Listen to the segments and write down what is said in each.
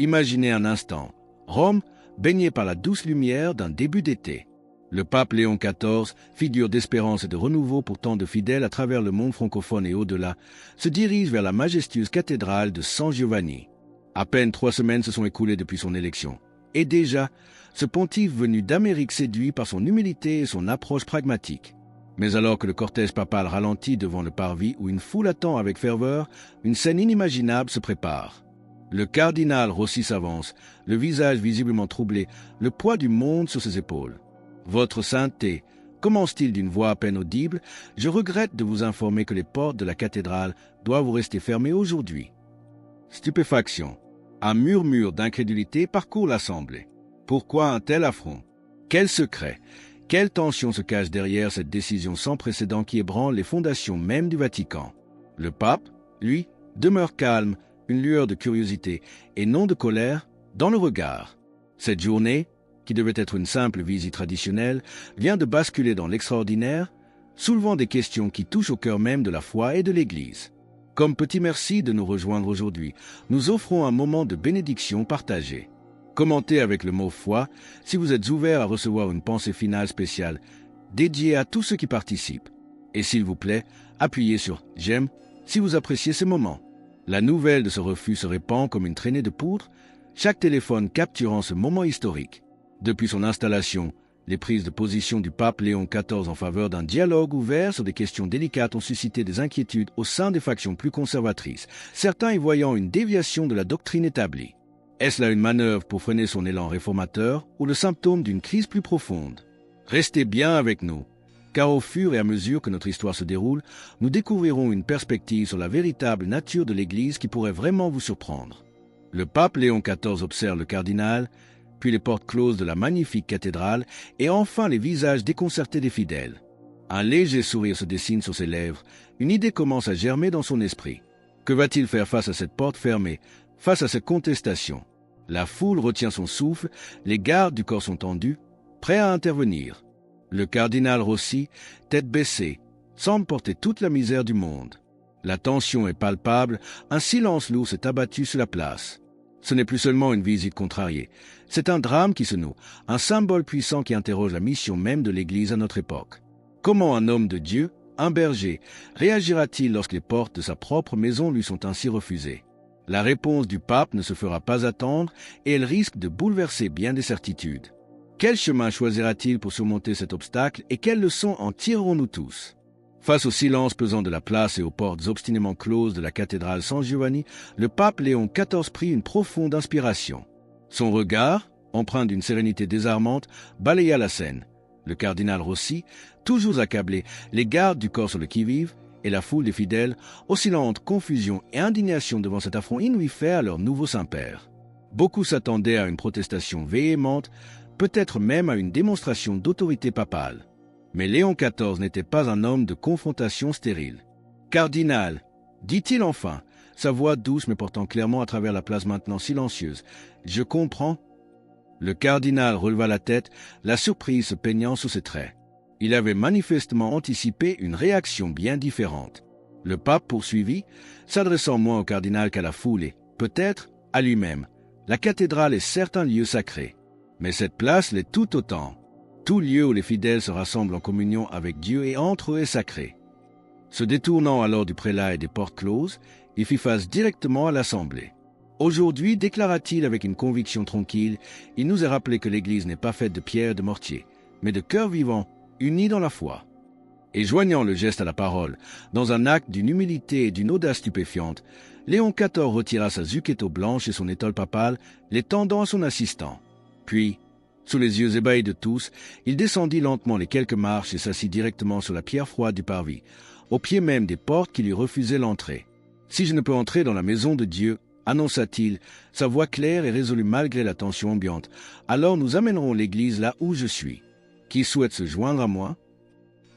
Imaginez un instant, Rome baignée par la douce lumière d'un début d'été. Le pape Léon XIV, figure d'espérance et de renouveau pour tant de fidèles à travers le monde francophone et au-delà, se dirige vers la majestueuse cathédrale de San Giovanni. À peine 3 semaines se sont écoulées depuis son élection. Et déjà, ce pontife venu d'Amérique séduit par son humilité et son approche pragmatique. Mais alors que le cortège papal ralentit devant le parvis où une foule attend avec ferveur, une scène inimaginable se prépare. Le cardinal Rossi s'avance, le visage visiblement troublé, le poids du monde sur ses épaules. « Votre sainteté », commence-t-il d'une voix à peine audible, « je regrette de vous informer que les portes de la cathédrale doivent vous rester fermées aujourd'hui. » Stupéfaction. Un murmure d'incrédulité parcourt l'assemblée. Pourquoi un tel affront? Quel secret? Quelle tension se cache derrière cette décision sans précédent qui ébranle les fondations même du Vatican? Le pape, lui, demeure calme, une lueur de curiosité et non de colère dans le regard. Cette journée, qui devait être une simple visite traditionnelle, vient de basculer dans l'extraordinaire, soulevant des questions qui touchent au cœur même de la foi et de l'Église. Comme petit merci de nous rejoindre aujourd'hui, nous offrons un moment de bénédiction partagée. Commentez avec le mot « foi » si vous êtes ouvert à recevoir une pensée finale spéciale dédiée à tous ceux qui participent. Et s'il vous plaît, appuyez sur « j'aime » si vous appréciez ces moments. La nouvelle de ce refus se répand comme une traînée de poudre, chaque téléphone capturant ce moment historique. Depuis son installation, les prises de position du pape Léon XIV en faveur d'un dialogue ouvert sur des questions délicates ont suscité des inquiétudes au sein des factions plus conservatrices, certains y voyant une déviation de la doctrine établie. Est-ce là une manœuvre pour freiner son élan réformateur ou le symptôme d'une crise plus profonde? Restez bien avec nous, car au fur et à mesure que notre histoire se déroule, nous découvrirons une perspective sur la véritable nature de l'Église qui pourrait vraiment vous surprendre. Le pape Léon XIV observe le cardinal, puis les portes closes de la magnifique cathédrale et enfin les visages déconcertés des fidèles. Un léger sourire se dessine sur ses lèvres, une idée commence à germer dans son esprit. Que va-t-il faire face à cette porte fermée, face à cette contestation? La foule retient son souffle, les gardes du corps sont tendus, prêts à intervenir. Le cardinal Rossi, tête baissée, semble porter toute la misère du monde. La tension est palpable, un silence lourd s'est abattu sur la place. Ce n'est plus seulement une visite contrariée, c'est un drame qui se noue, un symbole puissant qui interroge la mission même de l'Église à notre époque. Comment un homme de Dieu, un berger, réagira-t-il lorsque les portes de sa propre maison lui sont ainsi refusées? La réponse du pape ne se fera pas attendre et elle risque de bouleverser bien des certitudes. Quel chemin choisira-t-il pour surmonter cet obstacle et quelles leçons en tirerons-nous tous? Face au silence pesant de la place et aux portes obstinément closes de la cathédrale San Giovanni, le pape Léon XIV prit une profonde inspiration. Son regard, empreint d'une sérénité désarmante, balaya la scène. Le cardinal Rossi, toujours accablé, les gardes du corps sur le qui-vive, et la foule des fidèles, oscillant entre confusion et indignation devant cet affront inouï fait à leur nouveau Saint-Père. Beaucoup s'attendaient à une protestation véhémente, peut-être même à une démonstration d'autorité papale. Mais Léon XIV n'était pas un homme de confrontation stérile. « Cardinal », dit-il enfin, sa voix douce mais portant clairement à travers la place maintenant silencieuse, « je comprends ». Le cardinal releva la tête, la surprise se peignant sous ses traits. Il avait manifestement anticipé une réaction bien différente. Le pape poursuivit, s'adressant moins au cardinal qu'à la foule et, peut-être, à lui-même. La cathédrale est certes un lieu sacré, mais cette place l'est tout autant. Tout lieu où les fidèles se rassemblent en communion avec Dieu et entre eux est sacré. Se détournant alors du prélat et des portes closes, il fit face directement à l'assemblée. Aujourd'hui, déclara-t-il avec une conviction tranquille, il nous est rappelé que l'Église n'est pas faite de pierre et de mortier, mais de cœurs vivants, unis dans la foi. Et joignant le geste à la parole, dans un acte d'une humilité et d'une audace stupéfiante, Léon XIV retira sa zucchetto blanche et son étole papale, les tendant à son assistant. Puis, sous les yeux ébahis de tous, il descendit lentement les quelques marches et s'assit directement sur la pierre froide du parvis, au pied même des portes qui lui refusaient l'entrée. « Si je ne peux entrer dans la maison de Dieu, annonça-t-il, sa voix claire et résolue malgré la tension ambiante, alors nous amènerons l'Église là où je suis. Qui souhaite se joindre à moi ?»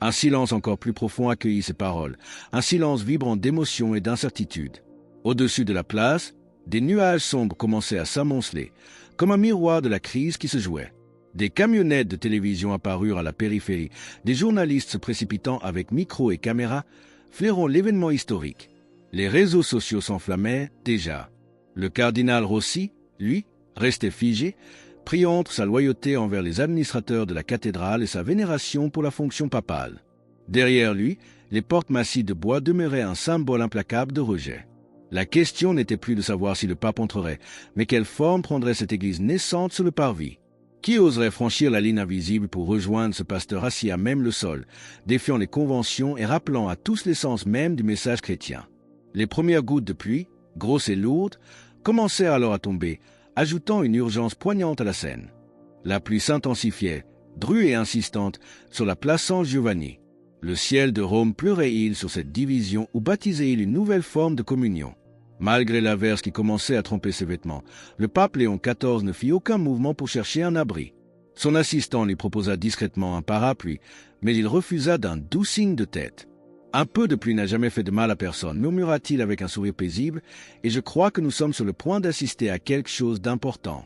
Un silence encore plus profond accueillit ces paroles, un silence vibrant d'émotion et d'incertitude. Au-dessus de la place, des nuages sombres commençaient à s'amonceler, comme un miroir de la crise qui se jouait. Des camionnettes de télévision apparurent à la périphérie, des journalistes se précipitant avec micro et caméra, flairant l'événement historique. Les réseaux sociaux s'enflammaient déjà. Le cardinal Rossi, Lui, resté figé, priant entre sa loyauté envers les administrateurs de la cathédrale et sa vénération pour la fonction papale. Derrière lui, les portes massives de bois demeuraient un symbole implacable de rejet. La question n'était plus de savoir si le pape entrerait, mais quelle forme prendrait cette église naissante sur le parvis. Qui oserait franchir la ligne invisible pour rejoindre ce pasteur assis à même le sol, défiant les conventions et rappelant à tous l'essence même du message chrétien? Les premières gouttes de pluie, grosses et lourdes, commencèrent alors à tomber, ajoutant une urgence poignante à la scène. La pluie s'intensifiait, drue et insistante, sur la place San Giovanni. Le ciel de Rome pleurait-il sur cette division ou baptisait-il une nouvelle forme de communion? Malgré l'averse qui commençait à tremper ses vêtements, le pape Léon XIV ne fit aucun mouvement pour chercher un abri. Son assistant lui proposa discrètement un parapluie, mais il refusa d'un doux signe de tête. « Un peu de pluie n'a jamais fait de mal à personne, murmura-t-il avec un sourire paisible, et je crois que nous sommes sur le point d'assister à quelque chose d'important. »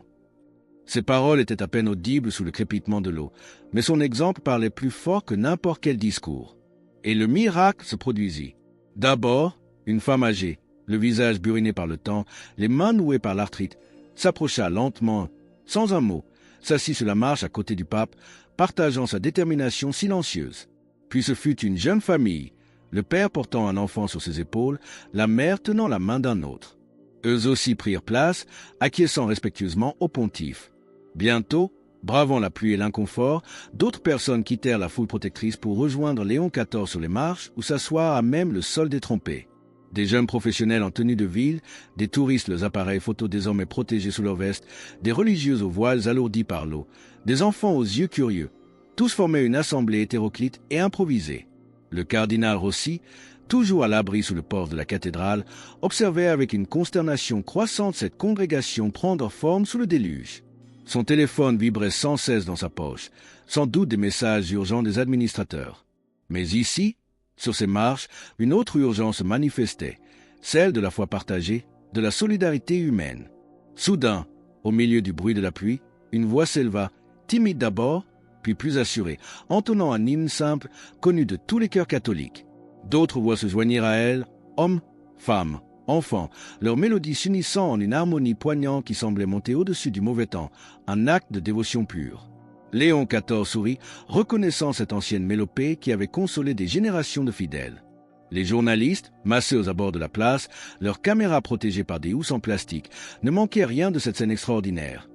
Ces paroles étaient à peine audibles sous le crépitement de l'eau, mais son exemple parlait plus fort que n'importe quel discours. Et le miracle se produisit. D'abord, une femme âgée, le visage buriné par le temps, les mains nouées par l'arthrite, s'approcha lentement, sans un mot, s'assit sur la marche à côté du pape, partageant sa détermination silencieuse. Puis ce fut une jeune famille, le père portant un enfant sur ses épaules, la mère tenant la main d'un autre. Eux aussi prirent place, acquiesçant respectueusement au pontife. Bientôt, bravant la pluie et l'inconfort, d'autres personnes quittèrent la foule protectrice pour rejoindre Léon XIV sur les marches ou s'asseoir à même le sol détrempé. Des jeunes professionnels en tenue de ville, des touristes leurs appareils photos désormais protégés sous leur veste, des religieuses aux voiles alourdis par l'eau, des enfants aux yeux curieux, tous formaient une assemblée hétéroclite et improvisée. Le cardinal Rossi, toujours à l'abri sous le porche de la cathédrale, observait avec une consternation croissante cette congrégation prendre forme sous le déluge. Son téléphone vibrait sans cesse dans sa poche, sans doute des messages urgents des administrateurs. Mais ici, sur ces marches, une autre urgence se manifestait, celle de la foi partagée, de la solidarité humaine. Soudain, au milieu du bruit de la pluie, une voix s'éleva, timide d'abord, puis plus assurée, entonnant un hymne simple connu de tous les cœurs catholiques. D'autres voix se joignirent à elle, hommes, femmes, enfants, leur mélodie s'unissant en une harmonie poignante qui semblait monter au-dessus du mauvais temps, un acte de dévotion pure. Léon XIV sourit, reconnaissant cette ancienne mélopée qui avait consolé des générations de fidèles. Les journalistes, massés aux abords de la place, leurs caméras protégées par des housses en plastique, ne manquaient rien de cette scène extraordinaire.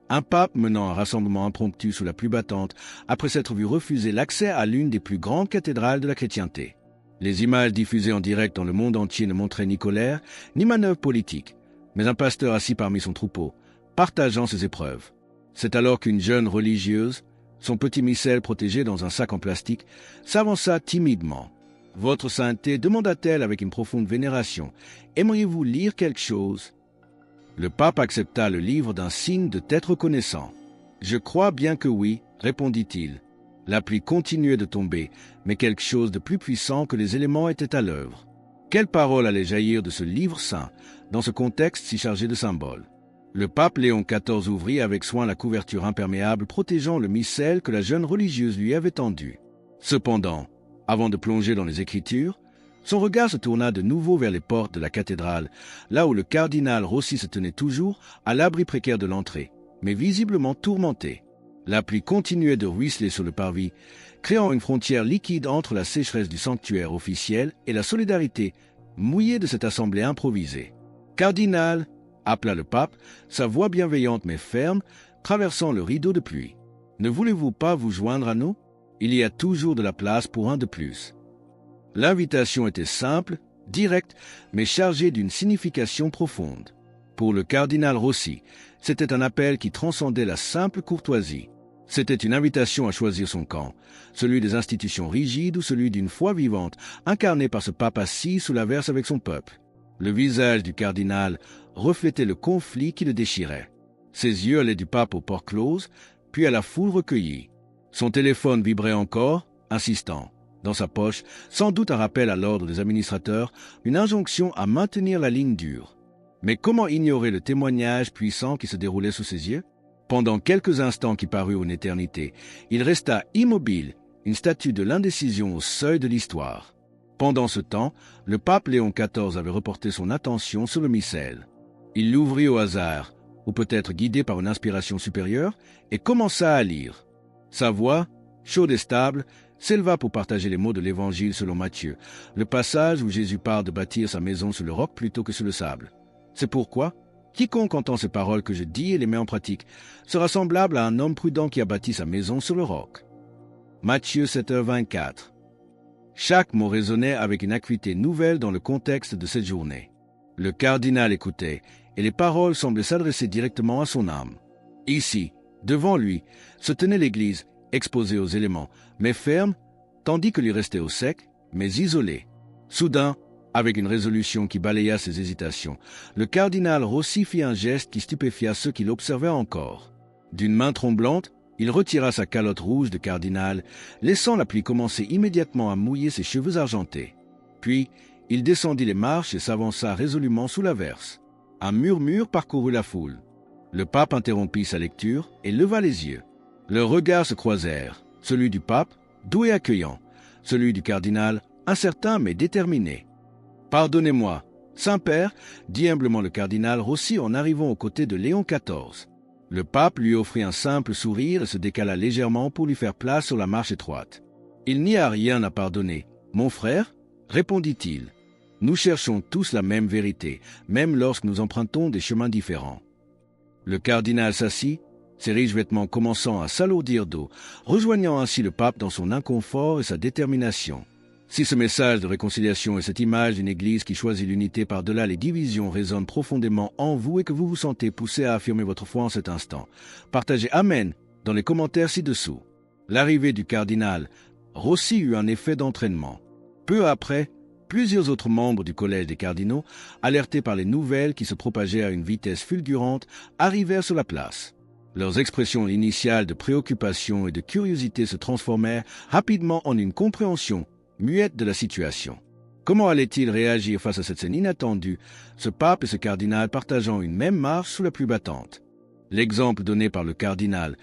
Un pape menant un rassemblement impromptu sous la pluie battante, après s'être vu refuser l'accès à l'une des plus grandes cathédrales de la chrétienté. Les images diffusées en direct dans le monde entier ne montraient ni colère, ni manœuvre politique, mais un pasteur assis parmi son troupeau, partageant ses épreuves. C'est alors qu'une jeune religieuse, son petit missel protégé dans un sac en plastique, s'avança timidement. « Votre sainteté, demanda-t-elle avec une profonde vénération, aimeriez-vous lire quelque chose ?» Le pape accepta le livre d'un signe de tête reconnaissant. « Je crois bien que oui, répondit-il. » La pluie continuait de tomber, mais quelque chose de plus puissant que les éléments était à l'œuvre. Quelle parole allait jaillir de ce livre saint, dans ce contexte si chargé de symboles? Le pape Léon XIV ouvrit avec soin la couverture imperméable protégeant le missel que la jeune religieuse lui avait tendu. Cependant, avant de plonger dans les Écritures, son regard se tourna de nouveau vers les portes de la cathédrale, là où le cardinal Rossi se tenait toujours à l'abri précaire de l'entrée, mais visiblement tourmenté. La pluie continuait de ruisseler sur le parvis, créant une frontière liquide entre la sécheresse du sanctuaire officiel et la solidarité mouillée de cette assemblée improvisée. « Cardinal !» appela le pape, sa voix bienveillante mais ferme, traversant le rideau de pluie. « Ne voulez-vous pas vous joindre à nous? Il y a toujours de la place pour un de plus. » L'invitation était simple, directe, mais chargée d'une signification profonde. Pour le cardinal Rossi, c'était un appel qui transcendait la simple courtoisie. C'était une invitation à choisir son camp, celui des institutions rigides ou celui d'une foi vivante, incarnée par ce pape assis sous l'averse avec son peuple. Le visage du cardinal reflétait le conflit qui le déchirait. Ses yeux allaient du pape aux portes closes, puis à la foule recueillie. Son téléphone vibrait encore, insistant. Dans sa poche, sans doute un rappel à l'ordre des administrateurs, une injonction à maintenir la ligne dure. Mais comment ignorer le témoignage puissant qui se déroulait sous ses yeux? Pendant quelques instants qui parurent une éternité, il resta immobile, une statue de l'indécision au seuil de l'histoire. Pendant ce temps, le pape Léon XIV avait reporté son attention sur le missel. Il l'ouvrit au hasard, ou peut-être guidé par une inspiration supérieure, et commença à lire. Sa voix, chaude et stable, s'éleva pour partager les mots de l'Évangile selon Matthieu, le passage où Jésus parle de bâtir sa maison sur le roc plutôt que sur le sable. C'est pourquoi quiconque entend ces paroles que je dis et les met en pratique sera semblable à un homme prudent qui a bâti sa maison sur le roc. Matthieu 7h24. Chaque mot résonnait avec une acuité nouvelle dans le contexte de cette journée. Le cardinal écoutait, et les paroles semblaient s'adresser directement à son âme. Ici, devant lui, se tenait l'Église, exposée aux éléments, mais ferme, tandis que lui restait au sec, mais isolé. Soudain, avec une résolution qui balaya ses hésitations, le cardinal Rossi fit un geste qui stupéfia ceux qui l'observaient encore. D'une main tremblante, il retira sa calotte rouge de cardinal, laissant la pluie commencer immédiatement à mouiller ses cheveux argentés. Puis, il descendit les marches et s'avança résolument sous l'averse. Un murmure parcourut la foule. Le pape interrompit sa lecture et leva les yeux. Leurs regards se croisèrent, celui du pape, doux et accueillant, celui du cardinal, incertain mais déterminé. « Pardonnez-moi, Saint-Père » dit humblement le cardinal Rossi en arrivant aux côtés de Léon XIV. Le pape lui offrit un simple sourire et se décala légèrement pour lui faire place sur la marche étroite. « Il n'y a rien à pardonner, mon frère » répondit-il. « Nous cherchons tous la même vérité, même lorsque nous empruntons des chemins différents. » Le cardinal s'assit, ses riches vêtements commençant à s'alourdir d'eau, rejoignant ainsi le pape dans son inconfort et sa détermination. Si ce message de réconciliation et cette image d'une Église qui choisit l'unité par-delà les divisions résonnent profondément en vous et que vous vous sentez poussé à affirmer votre foi en cet instant, partagez « Amen » dans les commentaires ci-dessous. L'arrivée du cardinal Rossi eut un effet d'entraînement. Peu après, plusieurs autres membres du collège des cardinaux, alertés par les nouvelles qui se propageaient à une vitesse fulgurante, arrivèrent sur la place. Leurs expressions initiales de préoccupation et de curiosité se transformèrent rapidement en une compréhension muette de la situation. Comment allait-il réagir face à cette scène inattendue, ce pape et ce cardinal partageant une même marche sous la pluie battante? L'exemple donné par le cardinal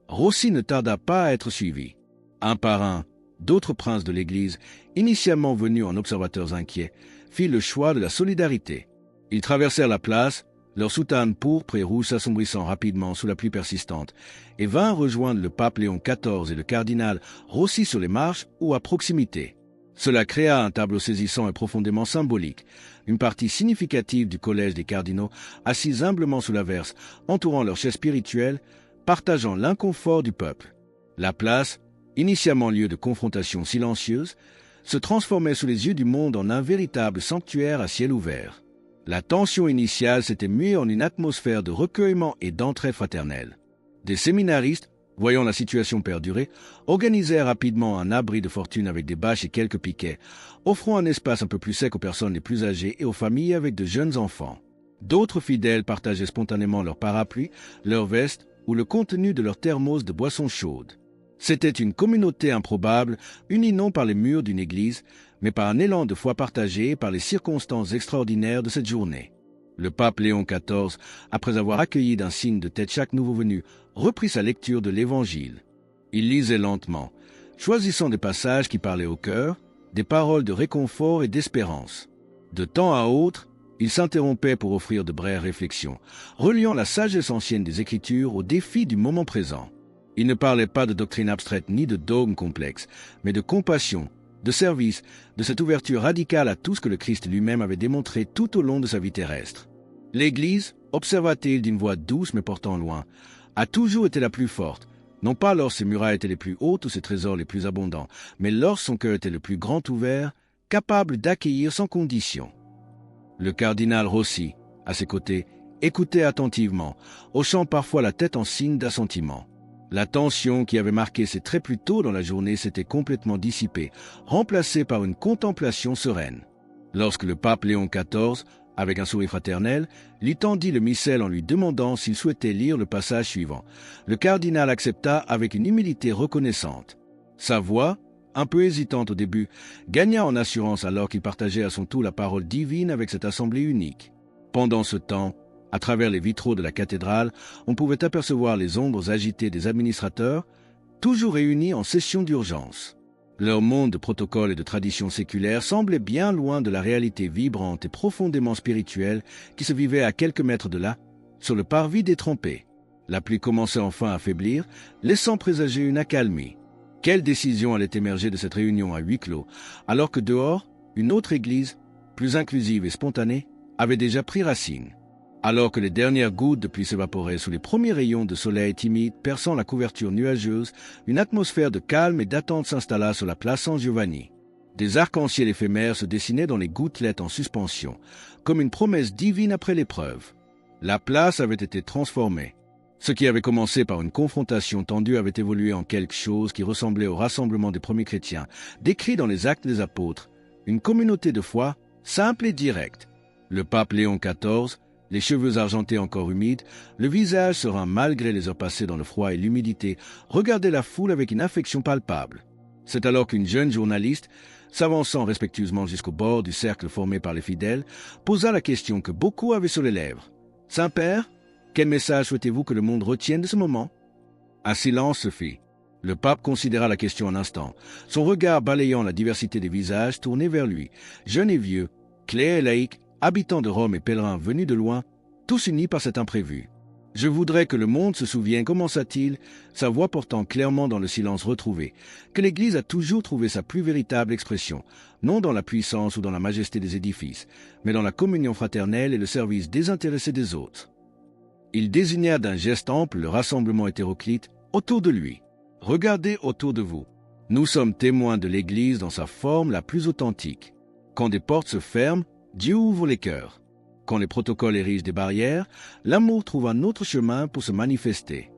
Rossi ne tarda pas à être suivi. Un par un, d'autres princes de l'Église, initialement venus en observateurs inquiets, firent le choix de la solidarité. Ils traversèrent la place, leurs soutanes pourpres et rouges s'assombrissant rapidement sous la pluie persistante, et vinrent rejoindre le pape Léon XIV et le cardinal Rossi sur les marches ou à proximité. Cela créa un tableau saisissant et profondément symbolique, une partie significative du collège des cardinaux, assis humblement sous l'averse, entourant leur chef spirituel, partageant l'inconfort du peuple. La place, initialement lieu de confrontation silencieuse, se transformait sous les yeux du monde en un véritable sanctuaire à ciel ouvert. La tension initiale s'était muée en une atmosphère de recueillement et d'entraide fraternelle. Des séminaristes, voyant la situation perdurer, organisèrent rapidement un abri de fortune avec des bâches et quelques piquets, offrant un espace un peu plus sec aux personnes les plus âgées et aux familles avec de jeunes enfants. D'autres fidèles partageaient spontanément leurs parapluies, leurs vestes ou le contenu de leurs thermos de boissons chaudes. C'était une communauté improbable, unie non par les murs d'une église, mais par un élan de foi partagé par les circonstances extraordinaires de cette journée. Le pape Léon XIV, après avoir accueilli d'un signe de tête chaque nouveau venu, reprit sa lecture de l'Évangile. Il lisait lentement, choisissant des passages qui parlaient au cœur, des paroles de réconfort et d'espérance. De temps à autre, il s'interrompait pour offrir de brèves réflexions, reliant la sagesse ancienne des Écritures aux défis du moment présent. Il ne parlait pas de doctrine abstraite ni de dogmes complexes, mais de compassion, de service, de cette ouverture radicale à tout ce que le Christ lui-même avait démontré tout au long de sa vie terrestre. L'Église, observa-t-il d'une voix douce mais portant loin, a toujours été la plus forte, non pas lorsque ses murailles étaient les plus hautes ou ses trésors les plus abondants, mais lorsque son cœur était le plus grand ouvert, capable d'accueillir sans condition. Le cardinal Rossi, à ses côtés, écoutait attentivement, hochant parfois la tête en signe d'assentiment. La tension qui avait marqué ses traits plus tôt dans la journée s'était complètement dissipée, remplacée par une contemplation sereine. Lorsque le pape Léon XIV, avec un sourire fraternel, lui tendit le missel en lui demandant s'il souhaitait lire le passage suivant, le cardinal accepta avec une humilité reconnaissante. Sa voix, un peu hésitante au début, gagna en assurance alors qu'il partageait à son tour la parole divine avec cette assemblée unique. Pendant ce temps, à travers les vitraux de la cathédrale, on pouvait apercevoir les ombres agitées des administrateurs, toujours réunis en session d'urgence. Leur monde de protocoles et de traditions séculaires semblait bien loin de la réalité vibrante et profondément spirituelle qui se vivait à quelques mètres de là, sur le parvis détrempé. La pluie commençait enfin à faiblir, laissant présager une accalmie. Quelle décision allait émerger de cette réunion à huis clos, alors que dehors, une autre église, plus inclusive et spontanée, avait déjà pris racine. Alors que les dernières gouttes de pluie s'évaporaient sous les premiers rayons de soleil timide perçant la couverture nuageuse, une atmosphère de calme et d'attente s'installa sur la place San Giovanni. Des arcs-en-ciel éphémères se dessinaient dans les gouttelettes en suspension, comme une promesse divine après l'épreuve. La place avait été transformée. Ce qui avait commencé par une confrontation tendue avait évolué en quelque chose qui ressemblait au rassemblement des premiers chrétiens, décrit dans les Actes des Apôtres, une communauté de foi simple et directe. Le pape Léon XIV, les cheveux argentés encore humides, le visage serein malgré les heures passées dans le froid et l'humidité, regardait la foule avec une affection palpable. C'est alors qu'une jeune journaliste, s'avançant respectueusement jusqu'au bord du cercle formé par les fidèles, posa la question que beaucoup avaient sur les lèvres. « Saint-Père, quel message souhaitez-vous que le monde retienne de ce moment ?» Un silence se fit. Le pape considéra la question un instant, son regard balayant la diversité des visages tourné vers lui, jeunes et vieux, clercs et laïcs, habitants de Rome et pèlerins venus de loin, tous unis par cet imprévu. « Je voudrais que le monde se souvienne, commença-t-il, sa voix portant clairement dans le silence retrouvé, que l'Église a toujours trouvé sa plus véritable expression, non dans la puissance ou dans la majesté des édifices, mais dans la communion fraternelle et le service désintéressé des autres. » Il désigna d'un geste ample le rassemblement hétéroclite autour de lui. « Regardez autour de vous. Nous sommes témoins de l'Église dans sa forme la plus authentique. Quand des portes se ferment, Dieu ouvre les cœurs. Quand les protocoles érigent des barrières, l'amour trouve un autre chemin pour se manifester. »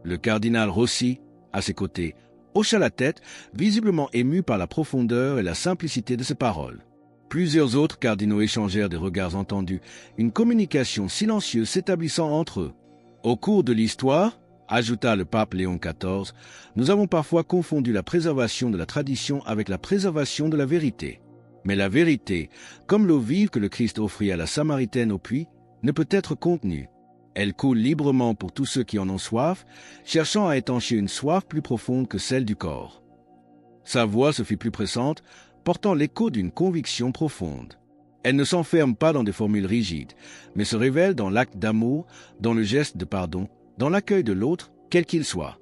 Le cardinal Rossi, à ses côtés, hocha la tête, visiblement ému par la profondeur et la simplicité de ses paroles. Plusieurs autres cardinaux échangèrent des regards entendus, une communication silencieuse s'établissant entre eux. « Au cours de l'histoire, ajouta le pape Léon XIV, nous avons parfois confondu la préservation de la tradition avec la préservation de la vérité. Mais la vérité, comme l'eau vive que le Christ offrit à la Samaritaine au puits, ne peut être contenue. Elle coule librement pour tous ceux qui en ont soif, cherchant à étancher une soif plus profonde que celle du corps. » Sa voix se fit plus pressante, portant l'écho d'une conviction profonde. Elle ne s'enferme pas dans des formules rigides, mais se révèle dans l'acte d'amour, dans le geste de pardon, dans l'accueil de l'autre, quel qu'il soit.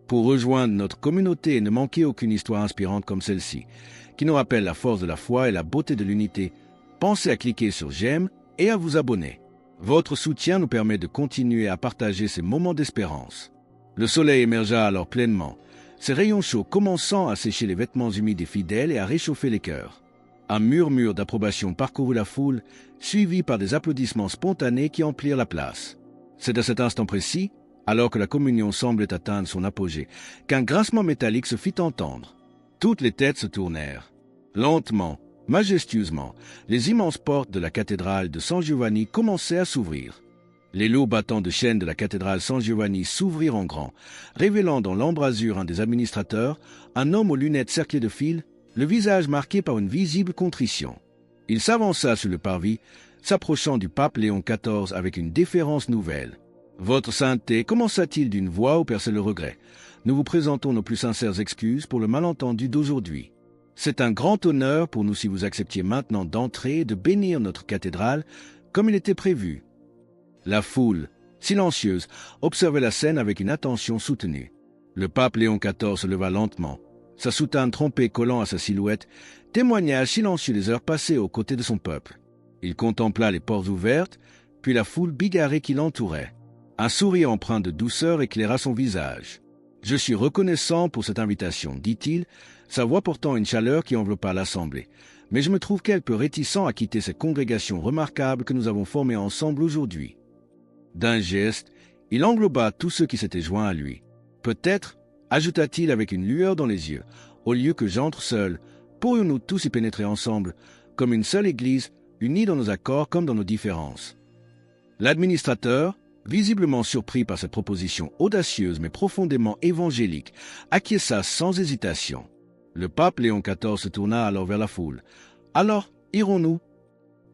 Pour rejoindre notre communauté et ne manquer aucune histoire inspirante comme celle-ci, qui nous rappelle la force de la foi et la beauté de l'unité, pensez à cliquer sur « J'aime » et à vous abonner. Votre soutien nous permet de continuer à partager ces moments d'espérance. Le soleil émergea alors pleinement, ses rayons chauds commençant à sécher les vêtements humides des fidèles et à réchauffer les cœurs. Un murmure d'approbation parcourut la foule, suivi par des applaudissements spontanés qui emplirent la place. C'est à cet instant précis, alors que la communion semblait atteindre son apogée, qu'un grincement métallique se fit entendre. Toutes les têtes se tournèrent. Lentement, majestueusement, les immenses portes de la cathédrale de San Giovanni commençaient à s'ouvrir. Les lourds battants de chaîne de la cathédrale San Giovanni s'ouvrirent en grand, révélant dans l'embrasure un des administrateurs, un homme aux lunettes cerclées de fils, le visage marqué par une visible contrition. Il s'avança sur le parvis, s'approchant du pape Léon XIV avec une déférence nouvelle. « Votre sainteté, commença-t-il d'une voix où perçait le regret. Nous vous présentons nos plus sincères excuses pour le malentendu d'aujourd'hui. C'est un grand honneur pour nous si vous acceptiez maintenant d'entrer et de bénir notre cathédrale comme il était prévu. » La foule, silencieuse, observait la scène avec une attention soutenue. Le pape Léon XIV se leva lentement, sa soutane trempée collant à sa silhouette, témoignage silencieux des heures passées aux côtés de son peuple. Il contempla les portes ouvertes, puis la foule bigarrée qui l'entourait. Un sourire empreint de douceur éclaira son visage. « Je suis reconnaissant pour cette invitation, dit-il, sa voix portant une chaleur qui enveloppa l'assemblée. Mais je me trouve quelque peu réticent à quitter cette congrégation remarquable que nous avons formée ensemble aujourd'hui. » D'un geste, il engloba tous ceux qui s'étaient joints à lui. « Peut-être, ajouta-t-il avec une lueur dans les yeux, au lieu que j'entre seul, pourrions-nous tous y pénétrer ensemble, comme une seule Église, unis dans nos accords comme dans nos différences. » L'administrateur, visiblement surpris par cette proposition audacieuse mais profondément évangélique, acquiesça sans hésitation. Le pape Léon XIV se tourna alors vers la foule. « Alors, irons-nous »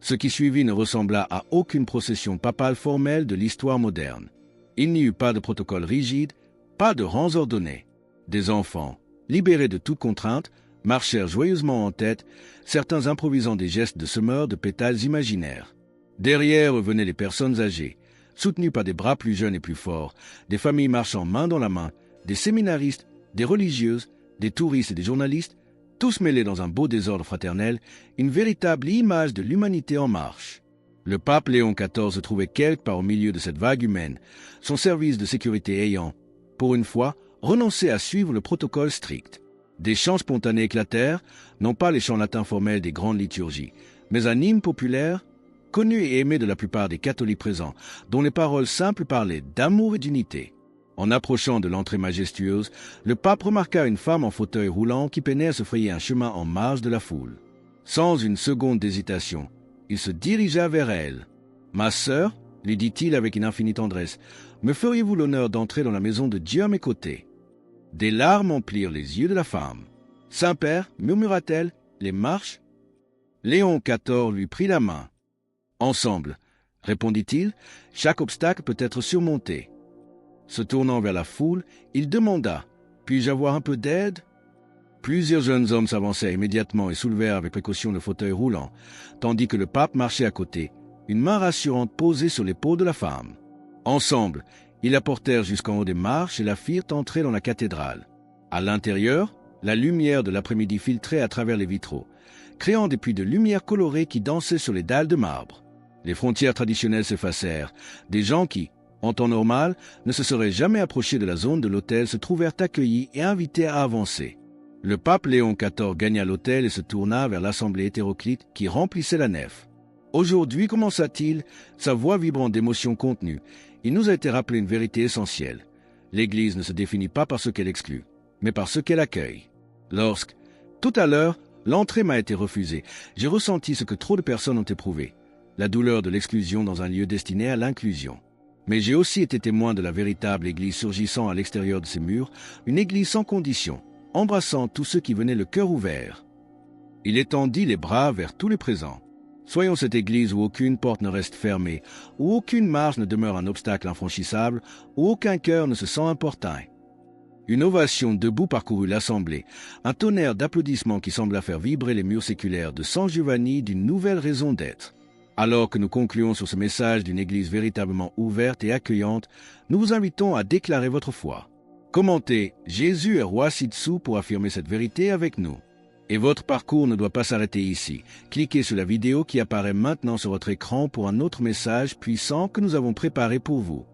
Ce qui suivit ne ressembla à aucune procession papale formelle de l'histoire moderne. Il n'y eut pas de protocole rigide, pas de rangs ordonnés. Des enfants, libérés de toute contrainte, marchèrent joyeusement en tête, certains improvisant des gestes de semeurs de pétales imaginaires. Derrière venaient les personnes âgées, soutenus par des bras plus jeunes et plus forts, des familles marchant main dans la main, des séminaristes, des religieuses, des touristes et des journalistes, tous mêlés dans un beau désordre fraternel, une véritable image de l'humanité en marche. Le pape Léon XIV se trouvait quelque part au milieu de cette vague humaine, son service de sécurité ayant, pour une fois, renoncé à suivre le protocole strict. Des chants spontanés éclatèrent, non pas les chants latins formels des grandes liturgies, mais un hymne populaire, connu et aimé de la plupart des catholiques présents, dont les paroles simples parlaient d'amour et d'unité. En approchant de l'entrée majestueuse, le pape remarqua une femme en fauteuil roulant qui peinait à se frayer un chemin en marge de la foule. Sans une seconde d'hésitation, il se dirigea vers elle. « Ma sœur, lui dit-il avec une infinie tendresse, me feriez-vous l'honneur d'entrer dans la maison de Dieu à mes côtés ?» Des larmes emplirent les yeux de la femme. « Saint-Père, murmura-t-elle, les marches ?» Léon XIV lui prit la main. « Ensemble, répondit-il, chaque obstacle peut être surmonté. » Se tournant vers la foule, il demanda « Puis-je avoir un peu d'aide ?» Plusieurs jeunes hommes s'avancèrent immédiatement et soulevèrent avec précaution le fauteuil roulant, tandis que le pape marchait à côté, une main rassurante posée sur l'épaule de la femme. Ensemble, ils la portèrent jusqu'en haut des marches et la firent entrer dans la cathédrale. À l'intérieur, la lumière de l'après-midi filtrait à travers les vitraux, créant des puits de lumière colorée qui dansaient sur les dalles de marbre. Les frontières traditionnelles s'effacèrent. Des gens qui, en temps normal, ne se seraient jamais approchés de la zone de l'autel se trouvèrent accueillis et invités à avancer. Le pape Léon XIV gagna l'autel et se tourna vers l'assemblée hétéroclite qui remplissait la nef. Aujourd'hui, commença-t-il, sa voix vibrant d'émotions contenues, il nous a été rappelé une vérité essentielle. L'Église ne se définit pas par ce qu'elle exclut, mais par ce qu'elle accueille. Lorsque, tout à l'heure, l'entrée m'a été refusée, j'ai ressenti ce que trop de personnes ont éprouvé, la douleur de l'exclusion dans un lieu destiné à l'inclusion. Mais j'ai aussi été témoin de la véritable Église surgissant à l'extérieur de ses murs, une Église sans condition, embrassant tous ceux qui venaient le cœur ouvert. Il étendit les bras vers tous les présents. Soyons cette Église où aucune porte ne reste fermée, où aucune marge ne demeure un obstacle infranchissable, où aucun cœur ne se sent importun. Une ovation debout parcourut l'assemblée, un tonnerre d'applaudissements qui sembla faire vibrer les murs séculaires de San Giovanni d'une nouvelle raison d'être. Alors que nous concluons sur ce message d'une Église véritablement ouverte et accueillante, nous vous invitons à déclarer votre foi. Commentez « Jésus est roi ci-dessous » pour affirmer cette vérité avec nous. Et votre parcours ne doit pas s'arrêter ici. Cliquez sur la vidéo qui apparaît maintenant sur votre écran pour un autre message puissant que nous avons préparé pour vous.